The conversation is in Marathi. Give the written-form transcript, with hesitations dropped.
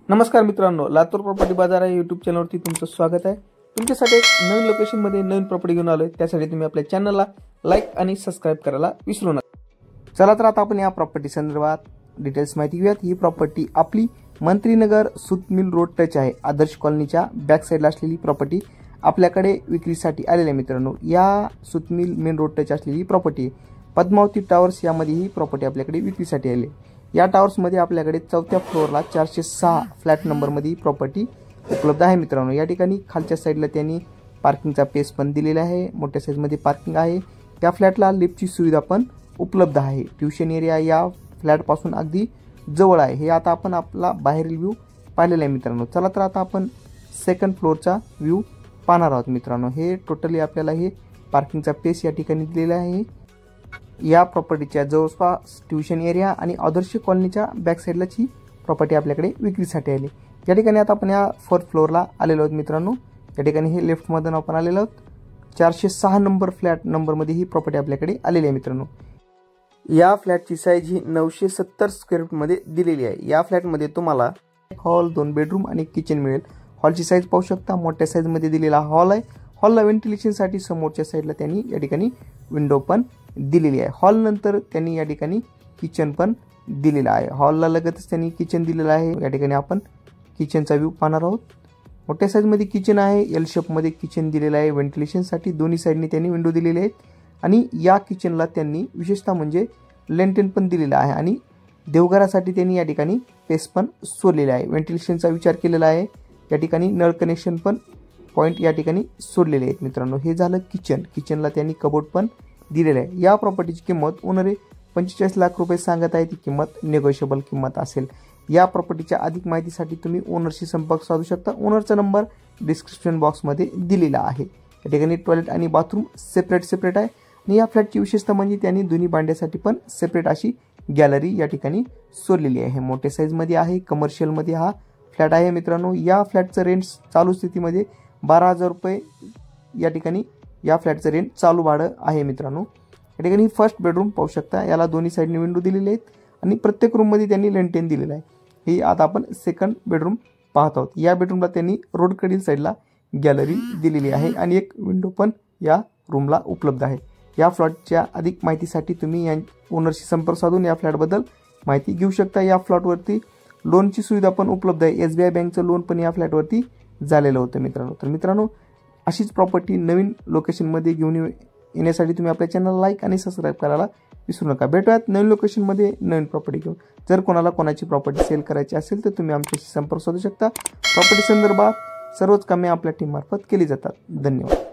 नमस्कार मित्रांनो, लातूर प्रॉपर्टी बाजार या यूट्यूब चॅनलवरती तुमचं स्वागत आहे। तुमच्यासाठी एक नवीन लोकेशनमध्ये नवीन प्रॉपर्टी घेऊन आलोय। त्यासाठी तुम्ही आपल्या चॅनलला लाईक आणि सबस्क्राइब करायला विसरू नका। चला तर आता आपण या प्रॉपर्टी संदर्भात डिटेल्स माहिती घेऊयात। ही प्रॉपर्टी आपली मंत्रीनगर सुतमिल रोड टच आहे। आदर्श कॉलनीच्या बॅक साइडला असलेली प्रॉपर्टी आपल्याकडे विक्रीसाठी आलेली आहे। मित्रांनो, या सुतमिल मेन रोड टच असलेली प्रॉपर्टी पद्मावती टावर्स यामध्ये ही प्रॉपर्टी आपल्याकडे विक्रीसाठी आली आहे। या टावर्स मध्ये आपल्याकडे 4थ्या फ्लोअरला 406 फ्लॅट नंबर मध्ये प्रॉपर्टी उपलब्ध आहे। मित्रांनो, या ठिकाणी खालच्या साइडला त्यांनी पार्किंगचा पेस पण दिलेला आहे। मोठ्या साइज मध्ये पार्किंग आहे। त्या फ्लॅटला लिफ्टची सुविधा पण उपलब्ध आहे। ट्युशन एरिया या फ्लॅट पासून अगदी जवळ आहे। हे आता आपण आपला बाहेरील व्ह्यू पाहिलेला आहे। मित्रांनो, चला तर आता आपण सेकंड फ्लोअरचा व्ह्यू पाहणार आहोत। मित्रांनो, हे टोटली आपल्याला हे पार्किंगचा पेस या ठिकाणी दिलेला आहे। या प्रॉपर्टीच्या जवळपास ट्युशन एरिया आणि आदर्श कॉलनीच्या बॅक साइडलाच ही प्रॉपर्टी आपल्याकडे विक्रीसाठी आली। या ठिकाणी आता आपण या 4th फ्लोअरला आलेलो आहोत। मित्रांनो, या ठिकाणी हे लेफ्ट मधून आपण आलेलो आहोत। 406 नंबर फ्लॅट नंबर मध्ये ही प्रॉपर्टी आपल्याकडे आलेली आहे। मित्रांनो, या फ्लॅटची साईज ही 970 स्क्वेअर फूट मध्ये दिलेली आहे। या फ्लॅट मध्ये तुम्हाला हॉल, 2 बेडरूम आणि किचन मिळेल। हॉलची साईज पाहू शकता, मोठ्या साईज मध्ये दिलेला हॉल आहे। हॉलला व्हेंटिलेशन साठी समोरच्या साईडला त्यांनी या ठिकाणी विंडो पण दिलेली आहे। हॉल नंतर त्यांनी या ठिकाणी किचन पण दिलेला आहे। हॉलला लगतच त्यांनी किचन दिलेलं आहे। या ठिकाणी आपण किचनचा व्ह्यू पाहणार आहोत। मोठ्या साईज मध्ये किचन आहे। एल शेप मध्ये किचन दिलेलं आहे। व्हेंटिलेशन साठी दोन्ही साइडनी त्यांनी विंडो दिलेले आहेत आणि या किचनला त्यांनी विशेषतः म्हणजे लेंटेन पण दिलेला आहे आणि देवघरासाठी त्यांनी या ठिकाणी पेस पण सोडलेला आहे। व्हेंटिलेशनचा विचार केलेला आहे। या ठिकाणी नळ कनेक्शन पण पॉइंट या ठिकाणी सोडलेले आहेत। मित्रांनो, हे झालं किचन। किचनला त्यांनी कबोर्ड पण दिलेलं आहे। या प्रॉपर्टीची किंमत ओनर 45 लाख रुपये सांगत आहे। ती किंमत नेगोशिएबल किंमत असेल। या प्रॉपर्टीच्या अधिक माहितीसाठी तुम्ही ओनरशी संपर्क साधू शकता। ओनरचा नंबर डिस्क्रिप्शन बॉक्समध्ये दिलेला आहे। या ठिकाणी टॉयलेट आणि बाथरूम सेपरेट आहे आणि या फ्लॅटची विशेषता म्हणजे त्यांनी दोन्ही भांड्यासाठी पण सेपरेट अशी गॅलरी या ठिकाणी सोडलेली आहे। मोठ्या साईज मध्ये आहे। कमर्शियल मध्ये हा फ्लॅट आहे। मित्रांनो, या फ्लॅटचं रेंट चालू स्थितीमध्ये 12,000 रुपये या ठिकाणी या फ्लॅटचं रेंट चालू भाडं आहे। मित्रांनो, या ठिकाणी फर्स्ट बेडरूम पाहू शकता। याला दोन्ही साइडनी विंडो दिलेले आहेत आणि प्रत्येक रूम मध्ये त्यांनी लेंटेन दिलेलं आहे। ही आता आपण सेकंड बेडरूम पाहत आहोत। या बेडरूमला त्यांनी रोडकडील साइडला गॅलरी दिलेली आहे आणि एक विंडो पण या रूमला उपलब्ध आहे। या फ्लॅटच्या अधिक माहितीसाठी तुम्ही या ओनरशी संपर्क साधून या फ्लॅटबद्दल माहिती घेऊ शकता। या फ्लॅटवरती लोनची सुविधा पण उपलब्ध आहे। SBI बँकचं लोन पण या फ्लॅटवरती झालेलं होतं। मित्रांनो, अशीच प्रॉपर्टी नवीन लोकेशनमध्ये घेऊन येण्यासाठी तुम्ही आपल्या चॅनल लाईक आणि सबस्क्राइब करायला विसरू नका। भेटूयात नवीन लोकेशनमध्ये नवीन प्रॉपर्टी घेऊन। जर कोणाला कोणाची प्रॉपर्टी सेल करायची असेल तर तुम्ही आमच्याशी संपर्क साधू शकता। प्रॉपर्टी संदर्भात सर्वच कामे आपल्या टीम मार्फत केली जातात। धन्यवाद।